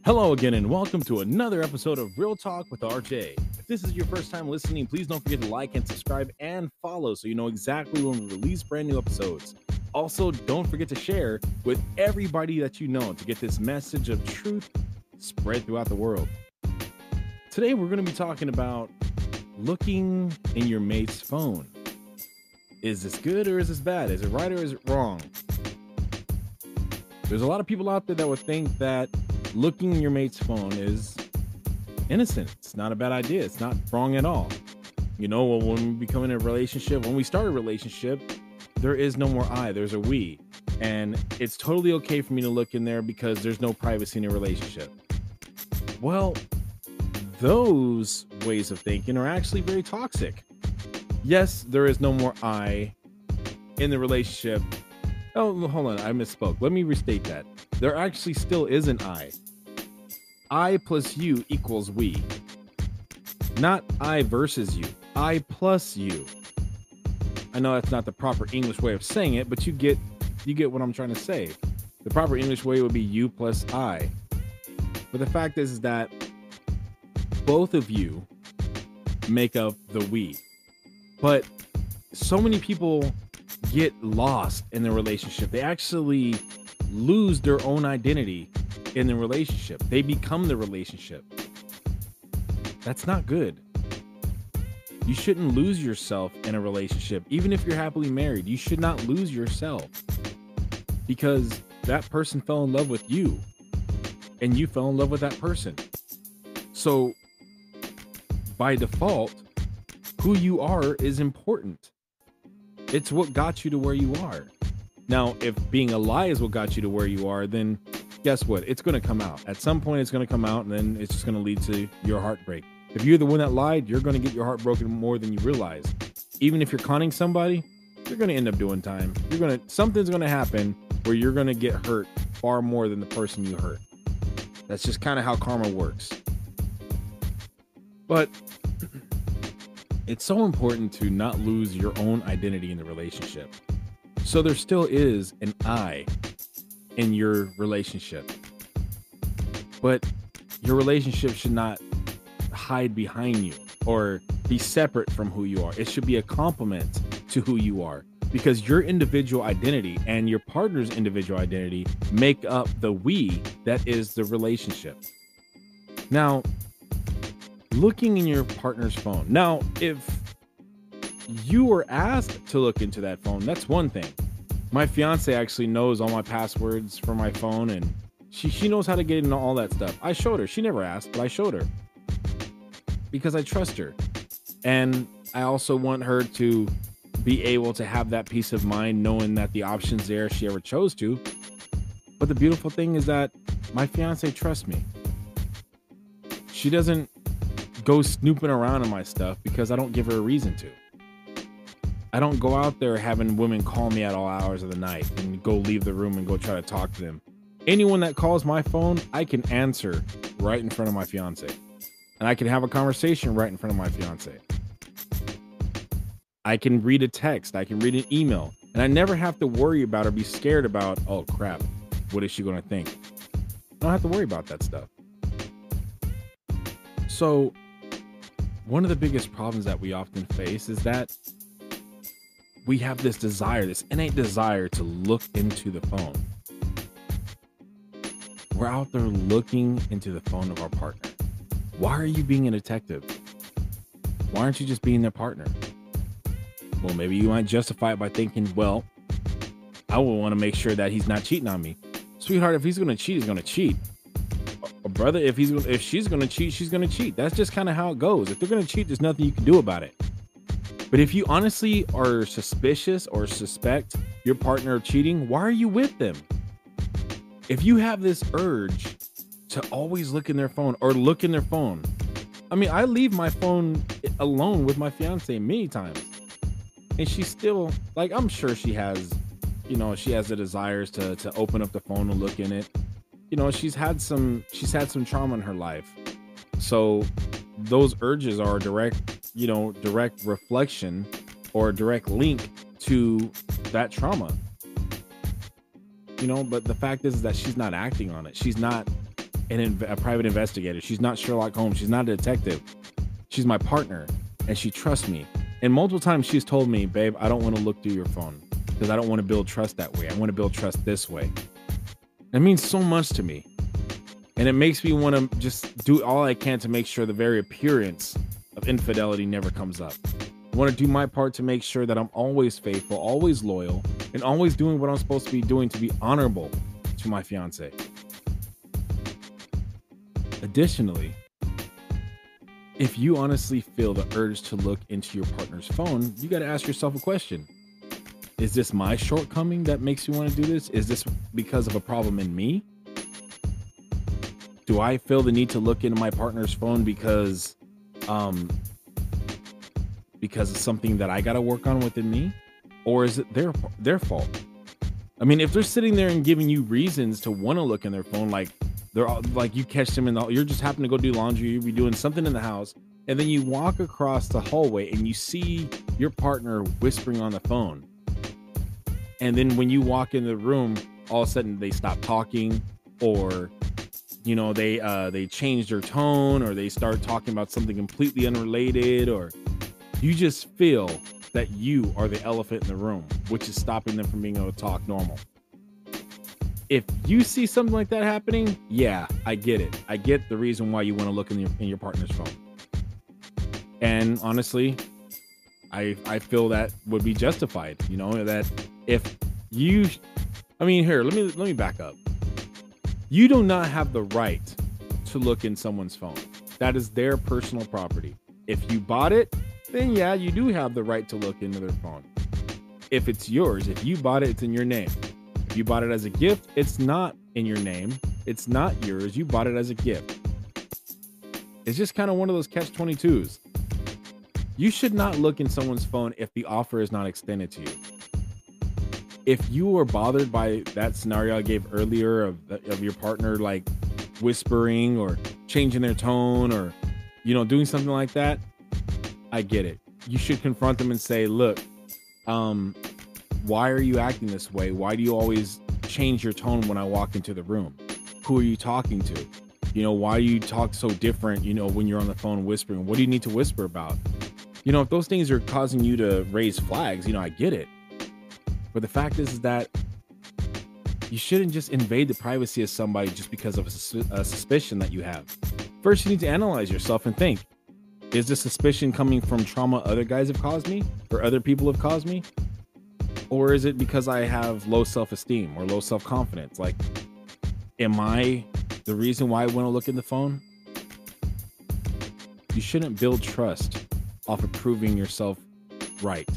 Hello again, and welcome to another episode of Real Talk with RJ. If this is your first time listening, please don't forget to like and subscribe and follow so you know exactly when we release brand new episodes. Also, don't forget to share with everybody that you know to get this message of truth spread throughout the world. Today, we're going to be talking about looking in your mate's phone. Is this good or is this bad? Is it right or is it wrong? There's a lot of people out there that would think that looking in your mate's phone is innocent. It's not a bad idea. It's not wrong at all. You know, when we become in a relationship, when we start a relationship, there is no more I, there's a we. And it's totally okay for me to look in there because there's no privacy in a relationship. Well, those ways of thinking are actually very toxic. Yes, there is no more I in the relationship. Oh, hold on. I misspoke. Let me restate that. There actually still is an I. I plus you equals we. Not I versus you. I plus you. I know that's not the proper English way of saying it, but you get what I'm trying to say. The proper English way would be you plus I. But the fact is that both of you make up the we. But so many people get lost in the relationship. They actually lose their own identity in the relationship. They become the relationship. That's not good. You shouldn't lose yourself in a relationship. Even if you're happily married, you should not lose yourself because that person fell in love with you and you fell in love with that person. So by default, who you are is important. It's what got you to where you are. Now, if being a lie is what got you to where you are, then guess what? It's going to come out. At some point, it's going to come out, and then it's just going to lead to your heartbreak. If you're the one that lied, you're going to get your heart broken more than you realize. Even if you're conning somebody, you're going to end up doing time. Something's going to happen where you're going to get hurt far more than the person you hurt. That's just kind of how karma works. But it's so important to not lose your own identity in the relationship. So there still is an I in your relationship. But your relationship should not hide behind you or be separate from who you are. It should be a complement to who you are because your individual identity and your partner's individual identity make up the we that is the relationship. Now, looking in your partner's phone. Now, if you were asked to look into that phone, that's one thing. My fiance actually knows all my passwords for my phone, and she knows how to get into all that stuff. I showed her. She never asked, but I showed her because I trust her. And I also want her to be able to have that peace of mind knowing that the option's there if she ever chose to. But the beautiful thing is that my fiance trusts me. She doesn't go snooping around in my stuff because I don't give her a reason to. I don't go out there having women call me at all hours of the night and go leave the room and go try to talk to them. Anyone that calls my phone, I can answer right in front of my fiance. And I can have a conversation right in front of my fiance. I can read a text. I can read an email. And I never have to worry about or be scared about, oh crap, what is she going to think? I don't have to worry about that stuff. So one of the biggest problems that we often face is that we have this desire, this innate desire to look into the phone. We're out there looking into the phone of our partner. Why are you being a detective? Why aren't you just being their partner? Well, maybe you might justify it by thinking, well, I will want to make sure that he's not cheating on me. Sweetheart, if he's going to cheat, he's going to cheat. Brother, if she's going to cheat, she's going to cheat. That's just kind of how it goes. If they're going to cheat, there's nothing you can do about it. But if you honestly are suspicious or suspect your partner of cheating, why are you with them? If you have this urge to always look in their phone or look in their phone, I mean, I leave my phone alone with my fiance many times. And she's still, like, I'm sure she has the desires to open up the phone and look in it. You know, she's had some trauma in her life. So those urges are direct reflection or direct link to that trauma. But the fact is that she's not acting on it. She's not a private investigator. She's not Sherlock Holmes. She's not a detective. She's my partner, and she trusts me. And multiple times she's told me, babe, I don't want to look through your phone because I don't want to build trust that way. I want to build trust this way. It means so much to me. And it makes me want to just do all I can to make sure the very appearance of infidelity never comes up. I want to do my part to make sure that I'm always faithful, always loyal, and always doing what I'm supposed to be doing to be honorable to my fiance. Additionally, if you honestly feel the urge to look into your partner's phone, you got to ask yourself a question. Is this my shortcoming that makes you want to do this? Is this because of a problem in me? Do I feel the need to look into my partner's phone because it's something that I got to work on within me? Or is it their fault? I mean, if they're sitting there and giving you reasons to want to look in their phone, like they're all, like you catch them you're just happen to go do laundry, you be doing something in the house, and then you walk across the hallway and you see your partner whispering on the phone. And then when you walk in the room, all of a sudden they stop talking, or they change their tone, or they start talking about something completely unrelated, or you just feel that you are the elephant in the room, which is stopping them from being able to talk normal. If you see something like that happening, yeah, I get it. I get the reason why you want to look in your partner's phone. And honestly, I feel that would be justified. That if you, here, let me back up. You do not have the right to look in someone's phone. That is their personal property. If you bought it, then yeah, you do have the right to look into their phone. If it's yours, if you bought it, it's in your name. If you bought it as a gift, it's not in your name. It's not yours. You bought it as a gift. It's just kind of one of those catch-22s. You should not look in someone's phone if the offer is not extended to you. If you were bothered by that scenario I gave earlier of your partner like whispering or changing their tone or doing something like that, I get it. You should confront them and say, look, why are you acting this way? Why do you always change your tone when I walk into the room? Who are you talking to? Why do you talk so different, when you're on the phone whispering? What do you need to whisper about? If those things are causing you to raise flags, I get it. But the fact is that you shouldn't just invade the privacy of somebody just because of a suspicion that you have. First, you need to analyze yourself and think, is this suspicion coming from trauma other guys have caused me or other people have caused me? Or is it because I have low self-esteem or low self-confidence? Like, am I the reason why I want to look in the phone? You shouldn't build trust off of proving yourself right.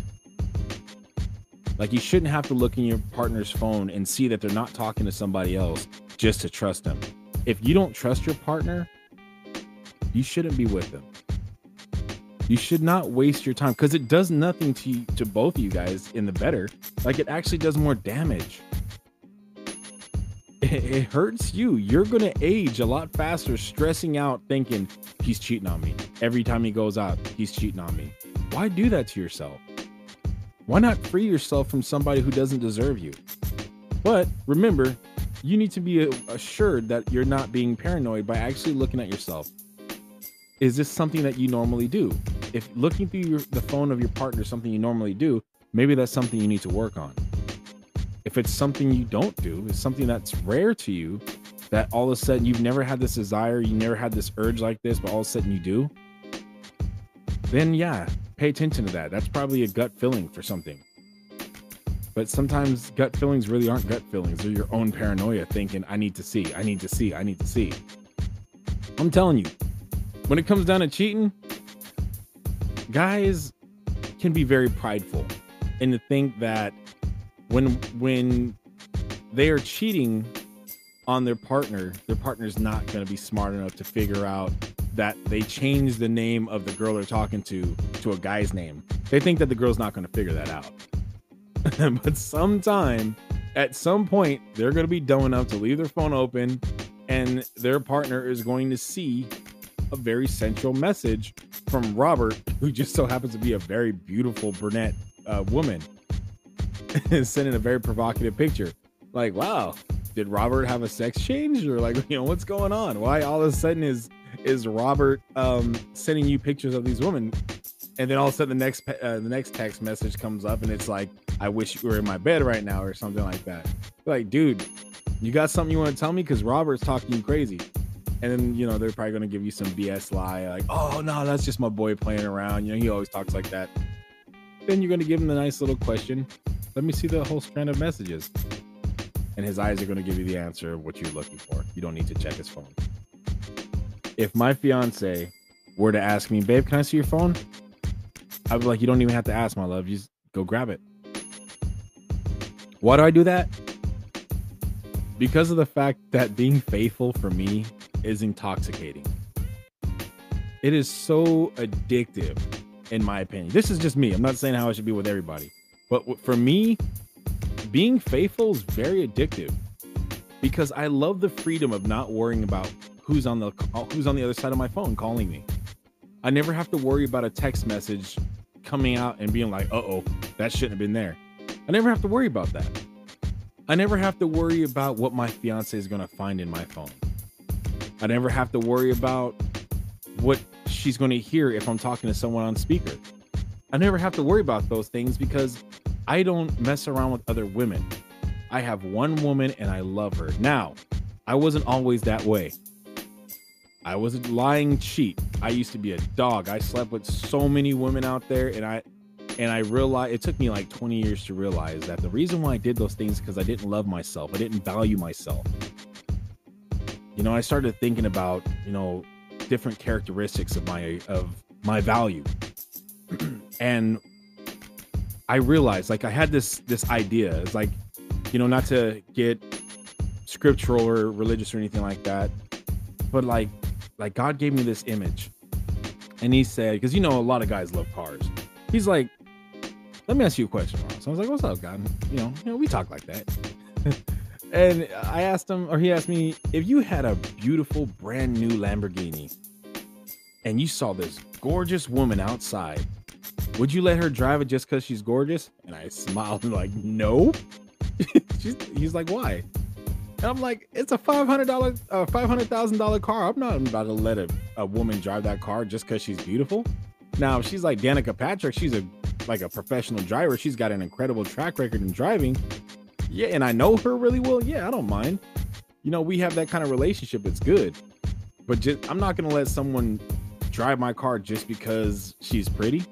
Like, you shouldn't have to look in your partner's phone and see that they're not talking to somebody else just to trust them. If you don't trust your partner, you shouldn't be with them. You should not waste your time because it does nothing to both of you guys in the better. Like, it actually does more damage. It hurts you. You're going to age a lot faster stressing out thinking he's cheating on me. Every time he goes out, he's cheating on me. Why do that to yourself? Why not free yourself from somebody who doesn't deserve you? But remember, you need to be assured that you're not being paranoid by actually looking at yourself. Is this something that you normally do? If looking through the phone of your partner is something you normally do, maybe that's something you need to work on. If it's something you don't do, it's something that's rare to you, that all of a sudden you've never had this desire, you never had this urge like this, but all of a sudden you do, then yeah, pay attention to that. That's probably a gut feeling for something. But sometimes gut feelings really aren't gut feelings. They're your own paranoia thinking, I need to see, I need to see, I need to see. I'm telling you, when it comes down to cheating, guys can be very prideful and to think that when they are cheating on their partner's not going to be smart enough to figure out that they changed the name of the girl they're talking to a guy's name. They think that the girl's not going to figure that out. But at some point, they're going to be dumb enough to leave their phone open and their partner is going to see a very sensual message from Robert, who just so happens to be a very beautiful brunette woman, sending a very provocative picture. Like, wow, did Robert have a sex change, or like, what's going on? Why all of a sudden is Robert sending you pictures of these women, and then all of a sudden the next text message comes up and it's like, I wish you were in my bed right now, or something like that. Like, dude, you got something you want to tell me? Because Robert's talking you crazy. And then, they're probably going to give you some BS lie, like, oh, no, that's just my boy playing around. He always talks like that. Then you're going to give him the nice little question. Let me see the whole strand of messages. And his eyes are going to give you the answer of what you're looking for. You don't need to check his phone. If my fiance were to ask me, babe, can I see your phone? I'd be like, you don't even have to ask, my love. You just go grab it. Why do I do that? Because of the fact that being faithful for me is intoxicating. It is so addictive, in my opinion. This is just me. I'm not saying how it should be with everybody. But for me, being faithful is very addictive because I love the freedom of not worrying about who's on the other side of my phone calling me. I never have to worry about a text message coming out and being like, uh-oh, that shouldn't have been there. I never have to worry about that. I never have to worry about what my fiance is going to find in my phone. I never have to worry about what she's going to hear if I'm talking to someone on speaker. I never have to worry about those things because I don't mess around with other women. I have one woman and I love her. Now, I wasn't always that way. I was a lying cheat. I used to be a dog. I slept with so many women out there, and I realized it took me like 20 years to realize that the reason why I did those things is because I didn't love myself. I didn't value myself. I started thinking about, different characteristics of my value. And I realized, like, I had this idea. It's like, not to get scriptural or religious or anything like that, but like God gave me this image, and he said, because a lot of guys love cars. He's like, let me ask you a question, Ross. I was like, what's up, God? We talk like that. And I asked him, or he asked me, if you had a beautiful brand new Lamborghini and you saw this gorgeous woman outside, would you let her drive it just because she's gorgeous? And I smiled and like, no. He's like, why? And I'm like, it's a $500,000 car. I'm not about to let a woman drive that car just because she's beautiful. Now, if she's like Danica Patrick, she's a professional driver. She's got an incredible track record in driving. Yeah, and I know her really well. Yeah, I don't mind. We have that kind of relationship. It's good. But I'm not going to let someone drive my car just because she's pretty.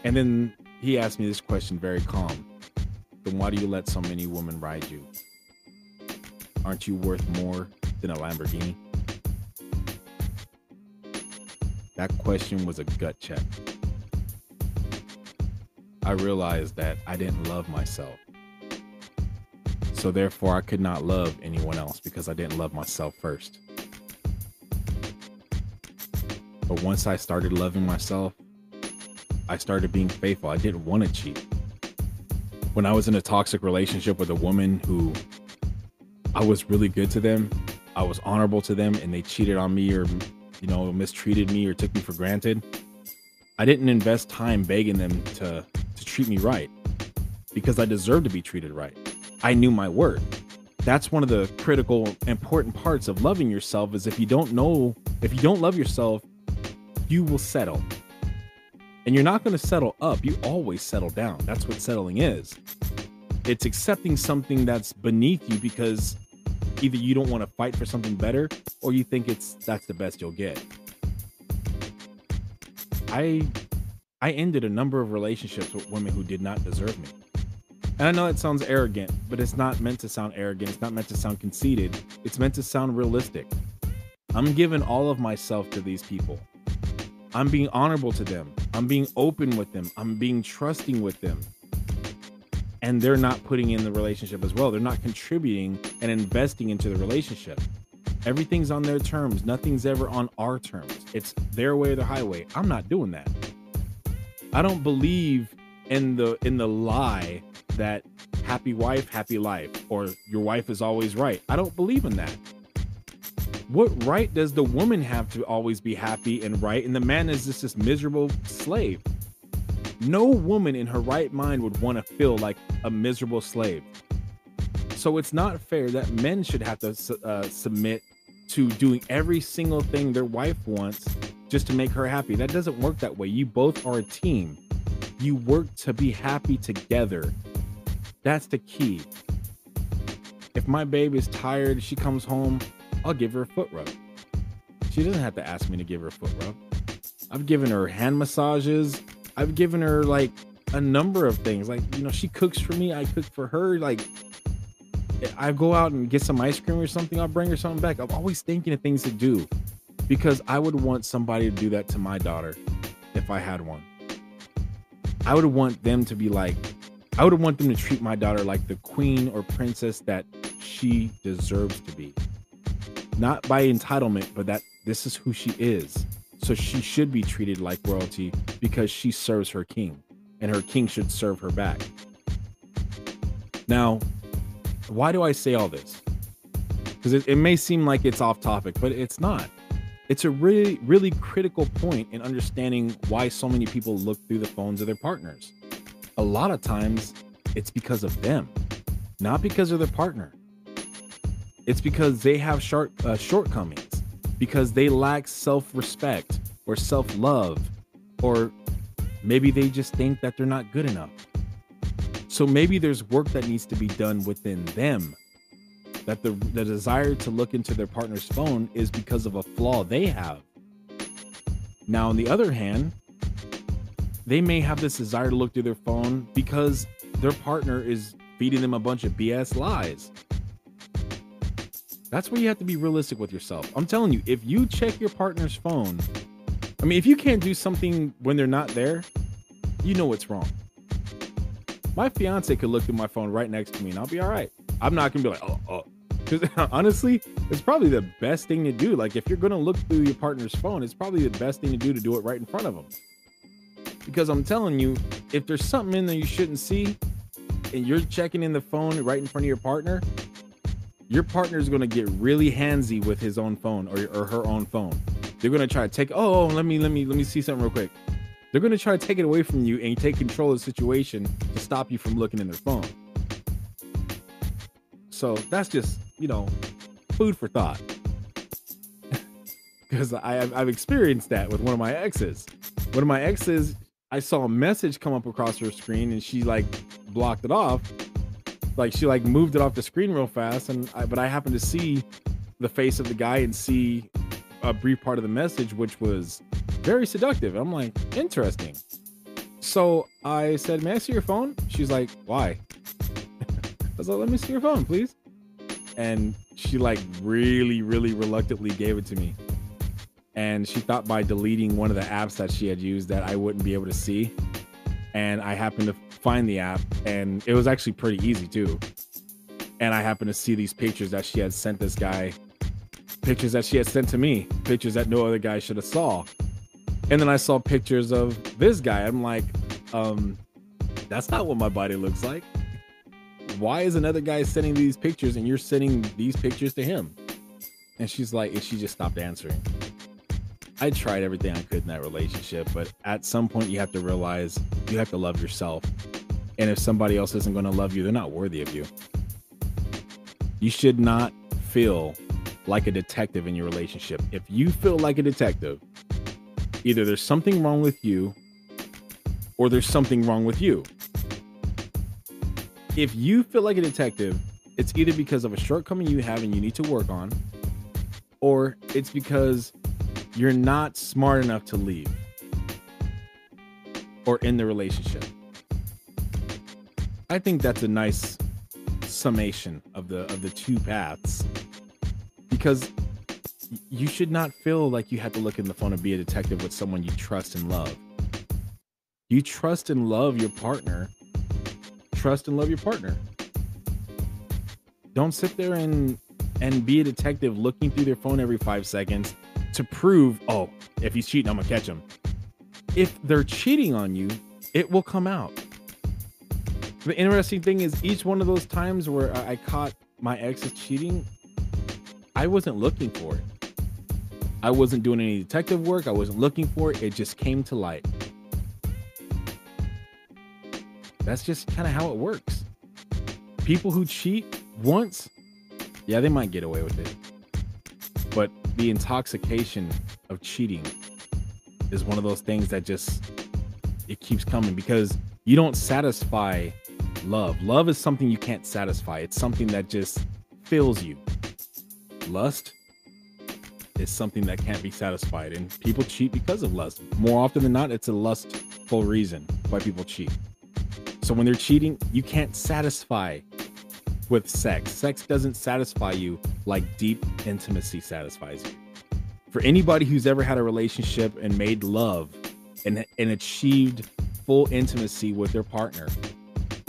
And then he asked me this question very calm. Then why do you let so many women ride you? Aren't you worth more than a Lamborghini? That question was a gut check. I realized that I didn't love myself. So therefore, I could not love anyone else because I didn't love myself first. But once I started loving myself, I started being faithful. I didn't want to cheat. When I was in a toxic relationship with a woman who I was really good to them, I was honorable to them, and they cheated on me or, mistreated me or took me for granted, I didn't invest time begging them to treat me right because I deserve to be treated right. I knew my worth. That's one of the critical, important parts of loving yourself is if you don't love yourself, you will settle. And you're not going to settle up. You always settle down. That's what settling is. It's accepting something that's beneath you because either you don't want to fight for something better or you think that's the best you'll get. I ended a number of relationships with women who did not deserve me. And I know it sounds arrogant, but it's not meant to sound arrogant. It's not meant to sound conceited. It's meant to sound realistic. I'm giving all of myself to these people. I'm being honorable to them. I'm being open with them. I'm being trusting with them. And they're not putting in the relationship as well. They're not contributing and investing into the relationship. Everything's on their terms. Nothing's ever on our terms. It's their way or the highway. I'm not doing that. I don't believe in the lie that happy wife, happy life, or your wife is always right. I don't believe in that. What right does the woman have to always be happy and right, and the man is just this miserable slave? No woman in her right mind would want to feel like a miserable slave. So it's not fair that men should have to submit to doing every single thing their wife wants just to make her happy. That doesn't work that way. You both are a team. You work to be happy together. That's the key. If my babe is tired, she comes home, I'll give her a foot rub. She doesn't have to ask me to give her a foot rub. I've given her hand massages. I've given her like a number of things. Like, you know, she cooks for me. I cook for her. Like, I go out and get some ice cream or something. I'll bring her something back. I'm always thinking of things to do because I would want somebody to do that to my daughter if I had one. I would want them to be like, I would want them to treat my daughter like the queen or princess that she deserves to be. Not by entitlement, but that this is who she is. So she should be treated like royalty because she serves her king and her king should serve her back. Now, why do I say all this? Because it may seem like it's off topic, but it's not. It's a really, really critical point in understanding why so many people look through the phones of their partners. A lot of times it's because of them, not because of their partner. It's because they have shortcomings, because they lack self-respect or self-love, or maybe they just think that they're not good enough. So maybe there's work that needs to be done within them, that the desire to look into their partner's phone is because of a flaw they have. Now, on the other hand, they may have this desire to look through their phone because their partner is feeding them a bunch of BS lies. That's where you have to be realistic with yourself. I'm telling you, if you check your partner's phone, I mean, if you can't do something when they're not there, you know what's wrong. My fiance could look through my phone right next to me and I'll be all right. I'm not gonna be like, oh. Because honestly, it's probably the best thing to do. Like, if you're gonna look through your partner's phone, it's probably the best thing to do it right in front of them. Because I'm telling you, if there's something in there you shouldn't see and you're checking in the phone right in front of your partner is going to get really handsy with his own phone or her own phone. They're going to try to take, let me see something real quick. They're going to try to take it away from you and take control of the situation to stop you from looking in their phone. So that's just, food for thought. Because I've experienced that with one of my exes. One of my exes, I saw a message come up across her screen and she blocked it off. She moved it off the screen real fast, but I happened to see the face of the guy and see a brief part of the message, which was very seductive. I'm like, interesting. So I said, may I see your phone? She's like, why? I was like, let me see your phone, please. And she really, really reluctantly gave it to me. And she thought by deleting one of the apps that she had used that I wouldn't be able to see. And I happened to find the app, and it was actually pretty easy too. And I happened to see these pictures that she had sent this guy, pictures that she had sent to me, pictures that no other guy should have saw. And then I saw pictures of this guy. I'm like, that's not what my body looks like. Why is another guy sending these pictures and you're sending these pictures to him? And she's like, and she just stopped answering. I tried everything I could in that relationship, but at some point you have to realize you have to love yourself. And if somebody else isn't going to love you, they're not worthy of you. You should not feel like a detective in your relationship. If you feel like a detective, either there's something wrong with you or there's something wrong with you. If you feel like a detective, it's either because of a shortcoming you have and you need to work on, or it's because you're not smart enough to leave or in the relationship. I think that's a nice summation of the two paths, because you should not feel like you have to look in the phone and be a detective with someone you trust and love. You trust and love your partner. Trust and love your partner. Don't sit there and be a detective looking through their phone every 5 seconds to prove, if he's cheating, I'm gonna catch him. If they're cheating on you, it will come out. The interesting thing is, each one of those times where I caught my exes cheating, I wasn't looking for it. I wasn't doing any detective work. I wasn't looking for it. It just came to light. That's just kind of how it works. People who cheat, once, yeah, they might get away with it. But the intoxication of cheating is one of those things that just, it keeps coming because you don't satisfy love. Love is something you can't satisfy. It's something that just fills you. Lust is something that can't be satisfied, and people cheat because of lust. More often than not, it's a lustful reason why people cheat. So when they're cheating, you can't satisfy with sex. Sex doesn't satisfy you like deep intimacy satisfies you. For anybody who's ever had a relationship and made love and achieved full intimacy with their partner,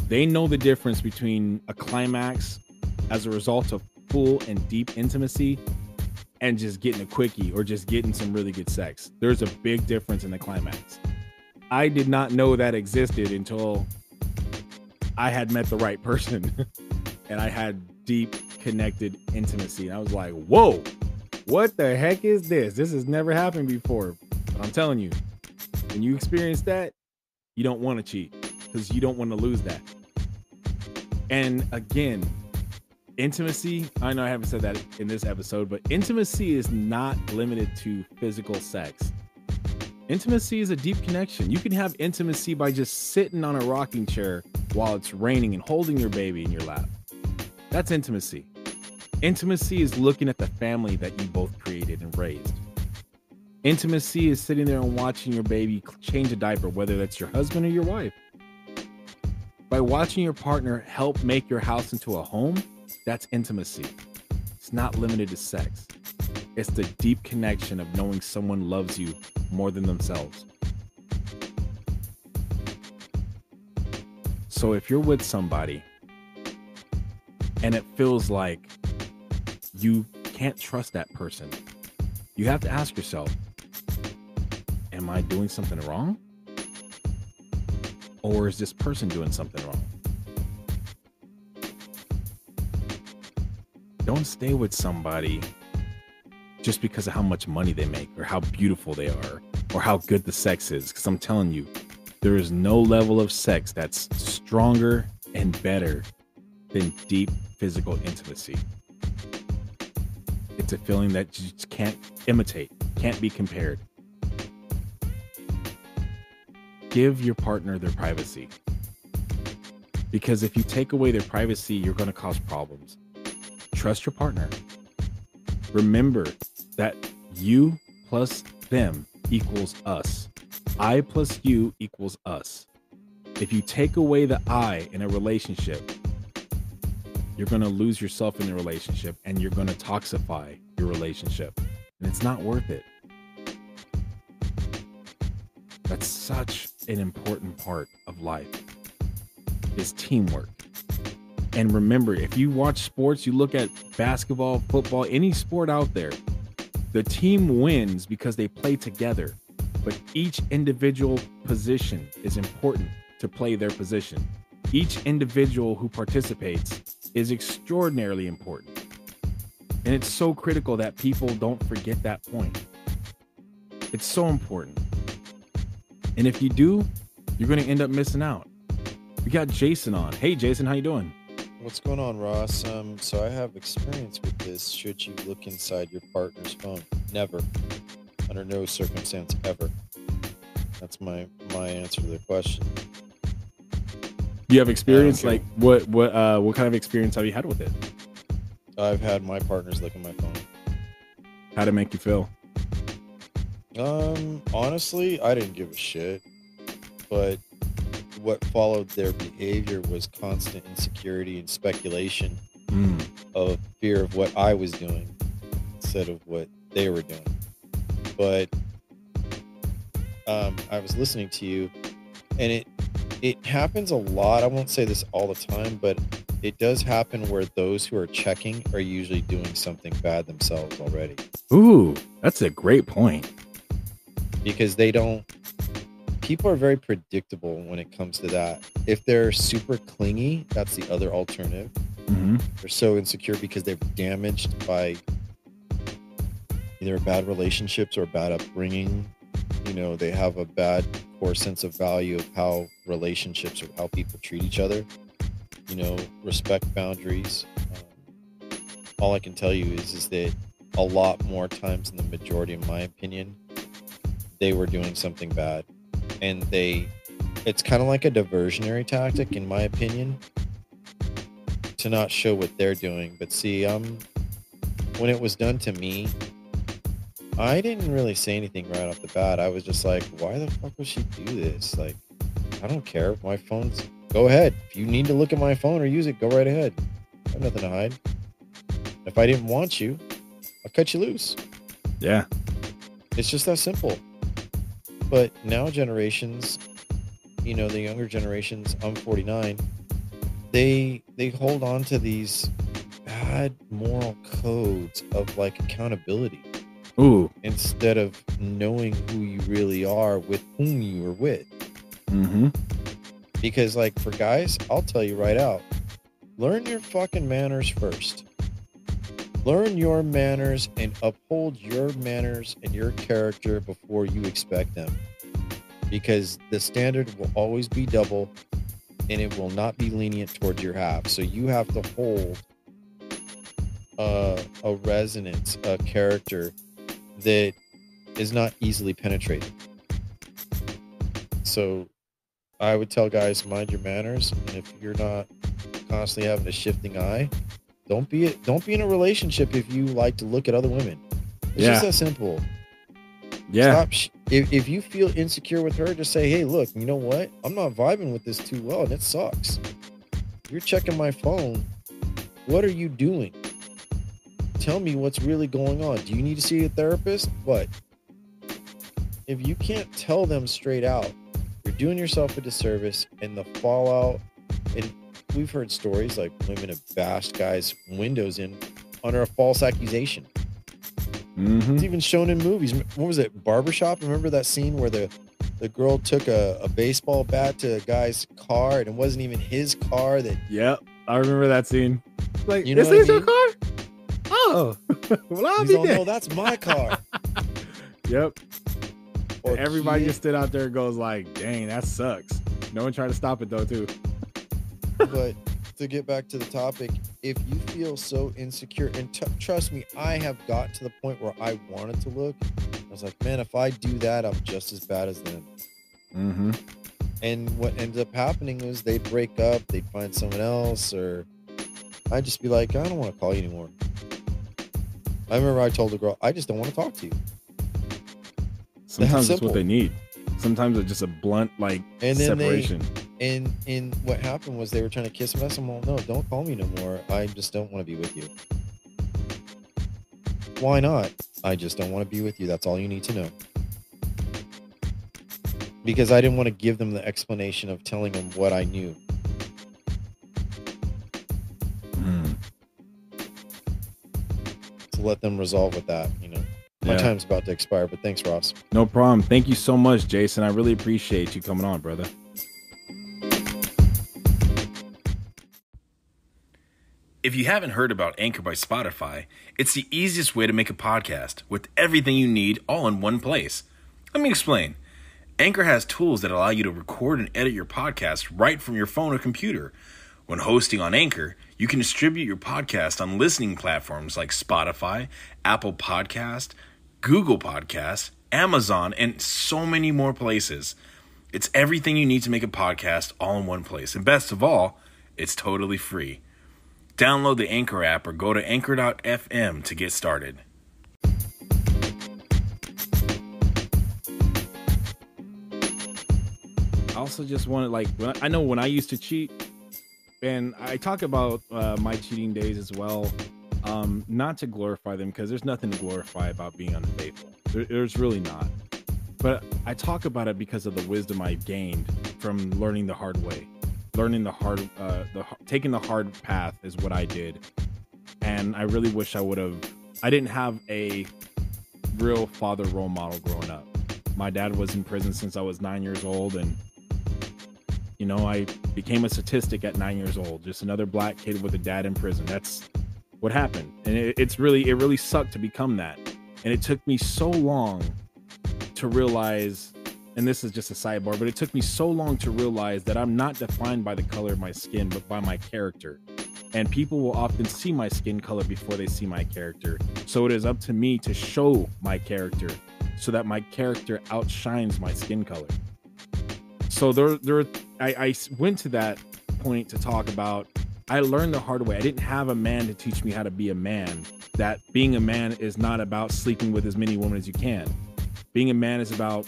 they know the difference between a climax as a result of full and deep intimacy and just getting a quickie or just getting some really good sex. There's a big difference in the climax. I did not know that existed until I had met the right person and I had deep connected intimacy. And I was like, whoa, what the heck is this? This has never happened before. But I'm telling you, when you experience that, you don't want to cheat because you don't want to lose that. And again, intimacy, I know I haven't said that in this episode, but intimacy is not limited to physical sex. Intimacy is a deep connection. You can have intimacy by just sitting on a rocking chair while it's raining and holding your baby in your lap. That's intimacy. Intimacy is looking at the family that you both created and raised. Intimacy is sitting there and watching your baby change a diaper, whether that's your husband or your wife. By watching your partner help make your house into a home, that's intimacy. It's not limited to sex. It's the deep connection of knowing someone loves you more than themselves. So if you're with somebody and it feels like you can't trust that person, you have to ask yourself, am I doing something wrong? Or is this person doing something wrong? Don't stay with somebody just because of how much money they make or how beautiful they are or how good the sex is. Because I'm telling you, there is no level of sex that's stronger and better than deep physical intimacy. It's a feeling that you just can't imitate, can't be compared. Give your partner their privacy. Because if you take away their privacy, you're going to cause problems. Trust your partner. Remember that you plus them equals us. I plus you equals us. If you take away the I in a relationship, you're going to lose yourself in the relationship and you're going to toxify your relationship. And it's not worth it. That's such an important part of life, is teamwork. And remember, if you watch sports, you look at basketball, football, any sport out there, the team wins because they play together. But each individual position is important to play their position. Each individual who participates is extraordinarily important. And it's so critical that people don't forget that point. It's so important. And if you do, you're going to end up missing out. We got Jason on. Hey, Jason, how you doing? What's going on, Ross? So I have experience with this. Should you look inside your partner's phone? Never. Under no circumstance, ever. That's my answer to the question. You have experience? Like what kind of experience have you had with it? I've had my partners look at my phone. How'd it make you feel? Honestly, I didn't give a shit, but what followed their behavior was constant insecurity and speculation of fear of what I was doing instead of what they were doing. But I was listening to you, and it happens a lot. I won't say this all the time, but it does happen where those who are checking are usually doing something bad themselves already. Ooh, that's a great point. Because people are very predictable when it comes to that. If they're super clingy, that's the other alternative. Mm-hmm. They're so insecure because they're damaged by either bad relationships or bad upbringing. You know, they have a bad core sense of value of how relationships or how people treat each other. respect boundaries. All I can tell you is that a lot more times than the majority, in my opinion, they were doing something bad, and it's kind of like a diversionary tactic, in my opinion, to not show what they're doing. But see, when it was done to me, I didn't really say anything right off the bat. I was just like, why the fuck would she do this? Like, I don't care. My phone's, go ahead. If you need to look at my phone or use it, go right ahead. I have nothing to hide. If I didn't want you, I'll cut you loose. Yeah. It's just that simple. But now generations, the younger generations, I'm 49, they hold on to these bad moral codes of like accountability. Ooh. Instead of knowing who you really are with whom you were with. Mm-hmm. Because like for guys, I'll tell you right out, learn your fucking manners first. Learn your manners and uphold your manners and your character before you expect them. Because the standard will always be double, and it will not be lenient towards your half. So you have to hold a resonance, a character that is not easily penetrated. So I would tell guys, mind your manners, and if you're not constantly having a shifting eye, don't be in a relationship if you like to look at other women. It's just that simple. Yeah. Stop. If you feel insecure with her, just say, hey, look, you know what? I'm not vibing with this too well, and it sucks. You're checking my phone. What are you doing? Tell me what's really going on. Do you need to see a therapist? What? If you can't tell them straight out, you're doing yourself a disservice, and the fallout, and we've heard stories like women have bashed guys' windows in under a false accusation. Mm-hmm. It's even shown in movies. What was it? Barbershop? Remember that scene where the girl took a baseball bat to a guy's car, and it wasn't even his car? Yep, I remember that scene. Like, you know this is your car? Oh, well, I'll be dead. No, that's my car. Yep. Or everybody just stood out there and goes like, dang, that sucks. No one tried to stop it though, too. But to get back to the topic, if you feel so insecure, and trust me, I have got to the point where I wanted to look. I was like, man, if I do that, I'm just as bad as them. Mm-hmm. And what ends up happening was they'd break up, they'd find someone else, or I'd just be like, I don't want to call you anymore. I remember I told the girl, I just don't want to talk to you. Sometimes that's what they need. Sometimes it's just a blunt, like, and then separation. And what happened was they were trying to kiss me. I said, well, no, don't call me no more. I just don't want to be with you. Why not? I just don't want to be with you. That's all you need to know. Because I didn't want to give them the explanation of telling them what I knew. To let them resolve with that, My time's about to expire, but thanks, Ross. No problem. Thank you so much, Jason. I really appreciate you coming on, brother. If you haven't heard about Anchor by Spotify, it's the easiest way to make a podcast with everything you need all in one place. Let me explain. Anchor has tools that allow you to record and edit your podcast right from your phone or computer. When hosting on Anchor, you can distribute your podcast on listening platforms like Spotify, Apple Podcast, Google Podcast, Amazon, and so many more places. It's everything you need to make a podcast all in one place. And best of all, it's totally free. Download the Anchor app or go to anchor.fm to get started. I also just wanted, I know when I used to cheat, and I talk about my cheating days as well, not to glorify them, because there's nothing to glorify about being unfaithful. There's really not. But I talk about it because of the wisdom I gained from learning the hard way. Taking the hard path is what I did. And I really wish I didn't have a real father role model growing up. My dad was in prison since I was 9 years old, and I became a statistic at 9 years old. Just another black kid with a dad in prison. That's what happened. And it really sucked to become that. And it took me so long to realize, and this is just a sidebar, but it took me so long to realize that I'm not defined by the color of my skin, but by my character. And people will often see my skin color before they see my character. So it is up to me to show my character so that my character outshines my skin color. So I went to that point to talk about, I learned the hard way. I didn't have a man to teach me how to be a man, that being a man is not about sleeping with as many women as you can. Being a man is about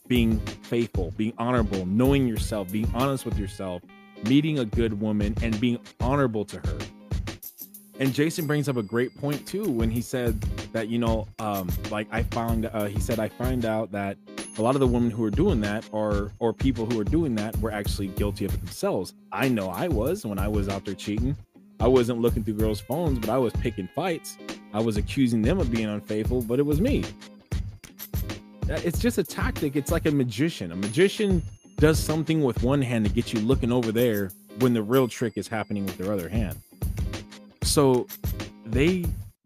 being faithful, being honorable, knowing yourself, being honest with yourself, meeting a good woman and being honorable to her. And Jason brings up a great point too when he said that, you know, he found out that a lot of the women who are doing that or people who are doing that were actually guilty of it themselves. I know I was when I was out there cheating. I wasn't looking through girls' phones, but I was picking fights. I was accusing them of being unfaithful, but it was me. It's just a tactic. It's like a magician. A magician does something with one hand to get you looking over there when the real trick is happening with their other hand. So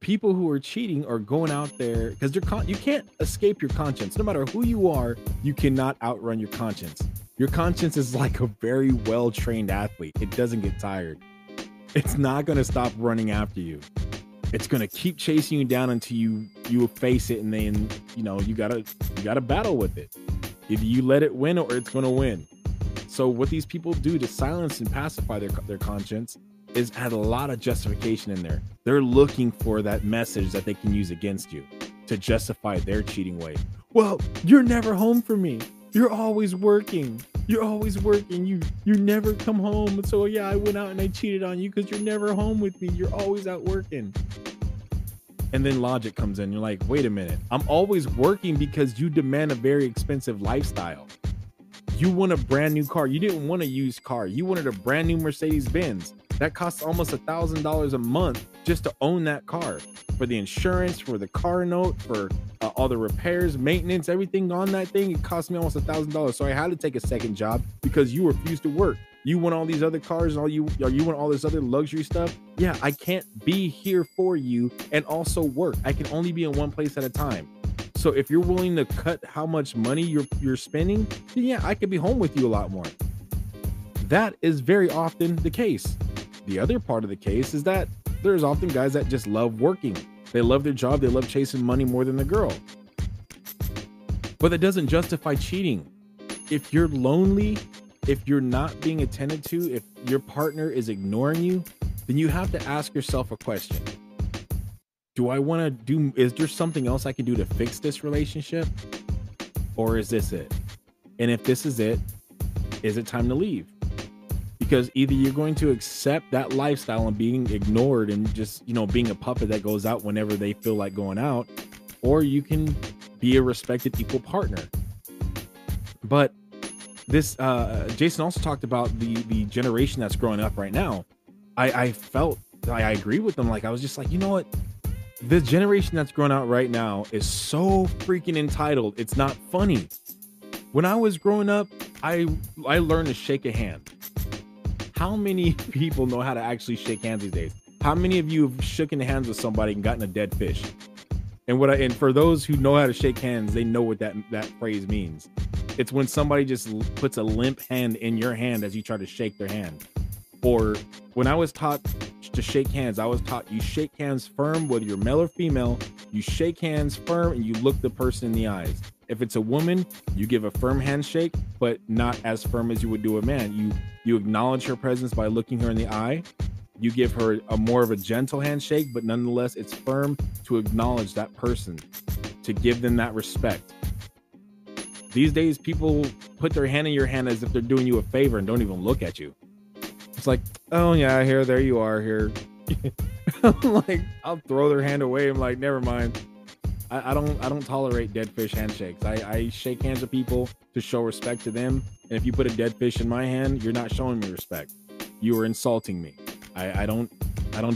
people who are cheating are going out there because you can't escape your conscience. No matter who you are, you cannot outrun your conscience. Your conscience is like a very well-trained athlete. It doesn't get tired. It's not going to stop running after you. It's going to keep chasing you down until you face it, and then you gotta battle with it. Either you let it win or it's going to win. So what these people do to silence and pacify their conscience is add a lot of justification in there. They're looking for that message that they can use against you to justify their cheating way. Well, you're never home for me. You're always working. You're always working. You never come home. So yeah, I went out and I cheated on you because you're never home with me. You're always out working. And then logic comes in. You're like, wait a minute. I'm always working because you demand a very expensive lifestyle. You want a brand new car. You didn't want a used car. You wanted a brand new Mercedes-Benz. That costs almost $1,000 a month just to own that car. For the insurance, for the car note, for all the repairs, maintenance, everything on that thing, it cost me almost $1,000. So I had to take a second job because you refused to work. You want all these other cars and you want all this other luxury stuff. Yeah, I can't be here for you and also work. I can only be in one place at a time. So if you're willing to cut how much money you're spending, then yeah, I could be home with you a lot more. That is very often the case. The other part of the case is that there's often guys that just love working. They love their job. They love chasing money more than the girl. But that doesn't justify cheating. If you're lonely, if you're not being attended to, if your partner is ignoring you, then you have to ask yourself a question. Is there something else I can do to fix this relationship? Or is this it? And if this is it time to leave? Because either you're going to accept that lifestyle and being ignored and just, being a puppet that goes out whenever they feel like going out, or you can be a respected equal partner. But this, Jason also talked about the generation that's growing up right now. I felt, I agree with them. Like, I was just like, you know what? The generation that's growing out right now is so freaking entitled. It's not funny. When I was growing up, I learned to shake a hand. How many people know how to actually shake hands these days? How many of you have shaken hands with somebody and gotten a dead fish? And for those who know how to shake hands, they know what that phrase means. It's when somebody just puts a limp hand in your hand as you try to shake their hand. Or when I was taught to shake hands, I was taught you shake hands firm, whether you're male or female. You shake hands firm and you look the person in the eyes. If it's a woman, you give a firm handshake, but not as firm as you would do a man. You acknowledge her presence by looking her in the eye. You give her a more of a gentle handshake, but nonetheless, it's firm to acknowledge that person, to give them that respect. These days, people put their hand in your hand as if they're doing you a favor and don't even look at you. It's like, oh yeah, there you are here. Like, I'll throw their hand away. I'm like, never mind. I don't tolerate dead fish handshakes. I shake hands with people to show respect to them. And if you put a dead fish in my hand, you're not showing me respect. You are insulting me. I don't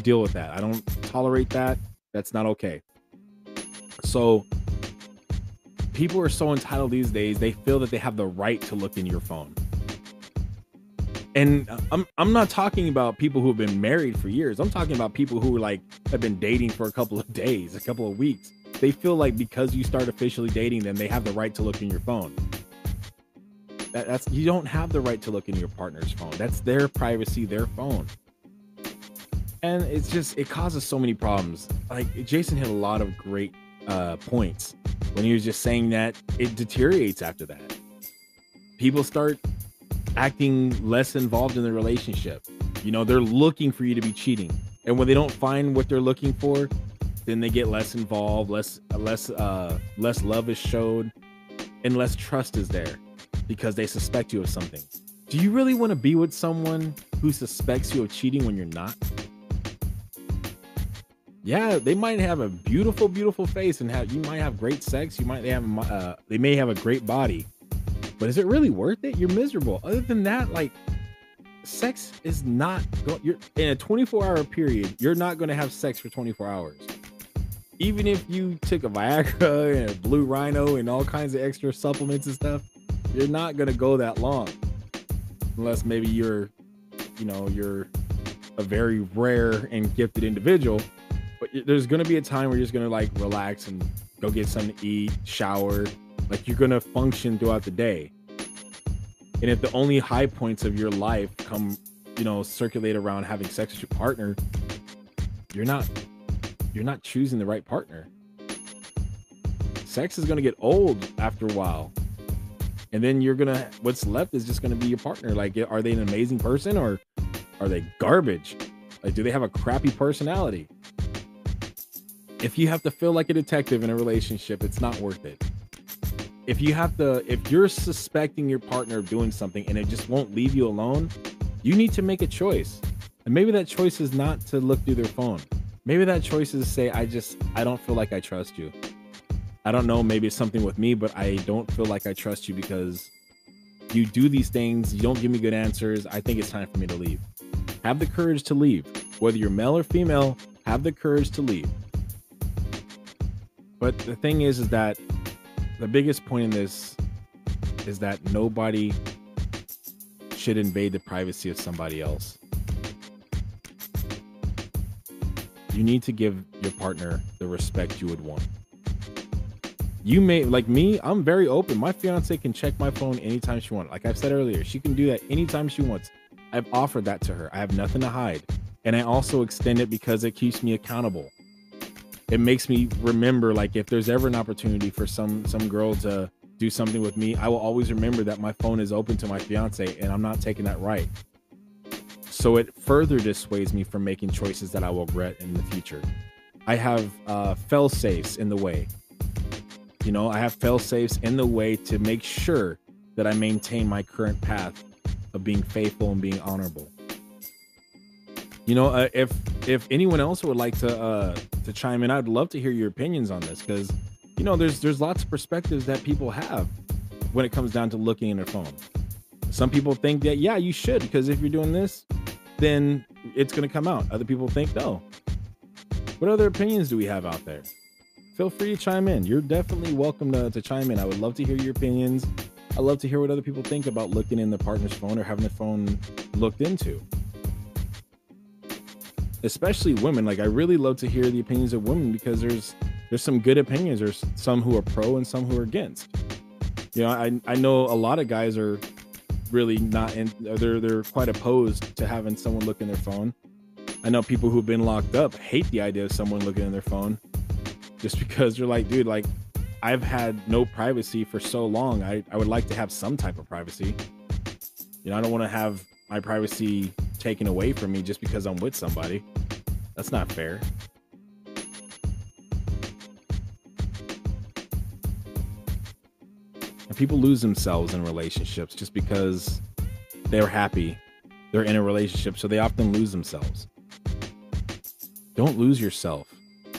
deal with that. I don't tolerate that. That's not okay. So people are so entitled these days, they feel that they have the right to look in your phone. And I'm not talking about people who have been married for years. I'm talking about people who have been dating for a couple of days, a couple of weeks. They feel like because you start officially dating them, they have the right to look in your phone. That's, you don't have the right to look into your partner's phone. That's their privacy, their phone. And it's just, it causes so many problems. Like Jason hit a lot of great points when he was just saying that it deteriorates after that. People start acting less involved in the relationship. You know, they're looking for you to be cheating. And when they don't find what they're looking for, then they get less involved, less love is showed, and less trust is there because they suspect you of something. Do you really want to be with someone who suspects you of cheating when you're not? Yeah, they might have a beautiful, beautiful face and you might have great sex. They may have a great body, but is it really worth it? You're miserable. Other than that, like, sex is not, you're in a 24-hour period. You're not going to have sex for 24 hours. Even if you took a Viagra and a Blue Rhino and all kinds of extra supplements and stuff, you're not going to go that long. Unless maybe you're a very rare and gifted individual. But there's going to be a time where you're just going to like relax and go get something to eat, shower. Like you're going to function throughout the day. And if the only high points of your life come, circulate around having sex with your partner, you're not choosing the right partner. Sex is going to get old after a while. And then what's left is just going to be your partner. Like, are they an amazing person or are they garbage? Like, do they have a crappy personality? If you have to feel like a detective in a relationship, it's not worth it. If you're suspecting your partner of doing something and it just won't leave you alone, you need to make a choice. And maybe that choice is not to look through their phone. Maybe that choice is to say, I don't feel like I trust you. I don't know, maybe it's something with me, but I don't feel like I trust you because you do these things. You don't give me good answers. I think it's time for me to leave. Have the courage to leave. Whether you're male or female, have the courage to leave. But the thing is that the biggest point in this is that nobody should invade the privacy of somebody else. You need to give your partner the respect you would want. You may, like me, I'm very open. My fiance can check my phone anytime she wants. Like I've said earlier, she can do that anytime she wants. I've offered that to her. I have nothing to hide. And I also extend it because it keeps me accountable. It makes me remember, like, if there's ever an opportunity for some girl to do something with me, I will always remember that my phone is open to my fiance and I'm not taking that right. So it further dissuades me from making choices that I will regret in the future. I have fail safes in the way. I have fail safes in the way to make sure that I maintain my current path of being faithful and being honorable. If anyone else would like to chime in, I'd love to hear your opinions on this because, there's lots of perspectives that people have when it comes down to looking in their phone. Some people think that, yeah, you should, because if you're doing this, then it's going to come out. Other people think no. What other opinions do we have out there? Feel free to chime in. You're definitely welcome to chime in. I would love to hear your opinions. I love to hear what other people think about looking in the partner's phone or having the phone looked into. Especially women. Like, I really love to hear the opinions of women because there's some good opinions. There's some who are pro and some who are against. I know a lot of guys are really not in, they're quite opposed to having someone look in their phone. I know people who've been locked up hate the idea of someone looking in their phone just because you're like, dude, like, I've had no privacy for so long. I would like to have some type of privacy. I don't want to have my privacy taken away from me just because I'm with somebody. That's not fair. And people lose themselves in relationships just because they're happy. They're in a relationship, so they often lose themselves. Don't lose yourself.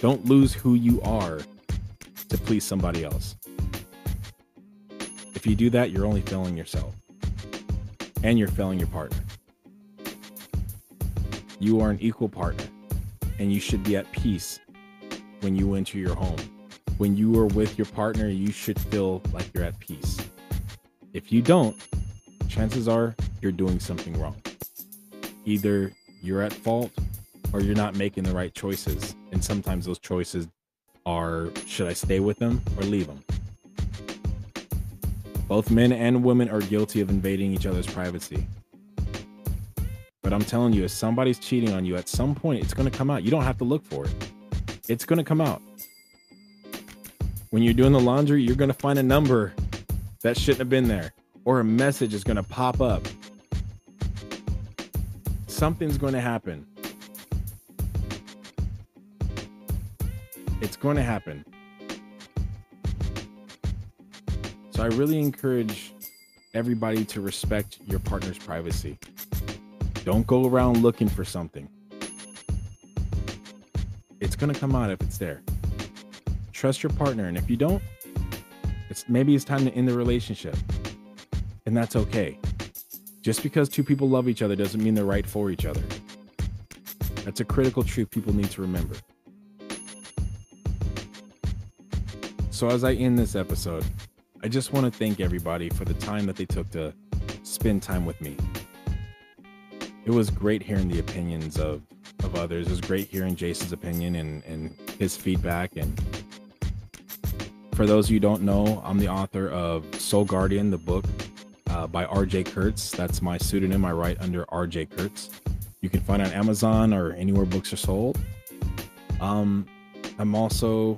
Don't lose who you are to please somebody else. If you do that, you're only failing yourself. And you're failing your partner. You are an equal partner, and you should be at peace when you enter your home. When you are with your partner, you should feel like you're at peace. If you don't, chances are you're doing something wrong. Either you're at fault or you're not making the right choices. And sometimes those choices are, should I stay with them or leave them? Both men and women are guilty of invading each other's privacy. But I'm telling you, if somebody's cheating on you, at some point, it's going to come out. You don't have to look for it. It's going to come out. When you're doing the laundry, you're going to find a number that shouldn't have been there, or a message is going to pop up. Something's going to happen. It's going to happen. So I really encourage everybody to respect your partner's privacy. Don't go around looking for something. It's going to come out if it's there. Trust your partner. And if you don't, maybe it's time to end the relationship. And that's okay. Just because two people love each other doesn't mean they're right for each other. That's a critical truth people need to remember. So as I end this episode, I just want to thank everybody for the time that they took to spend time with me. It was great hearing the opinions of others. It was great hearing Jason's opinion and his feedback. And for those of you who don't know, I'm the author of Soul Guardian, the book by R.J. Kurtz. That's my pseudonym. I write under R.J. Kurtz. You can find it on Amazon or anywhere books are sold. I'm also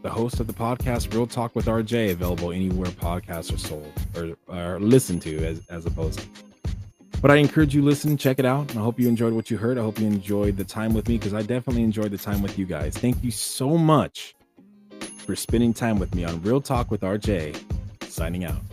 the host of the podcast Real Talk with RJ, available anywhere podcasts are sold or listened to as opposed to. But I encourage you to listen, check it out. And I hope you enjoyed what you heard. I hope you enjoyed the time with me, because I definitely enjoyed the time with you guys. Thank you so much for spending time with me on Real Talk with RJ. Signing out.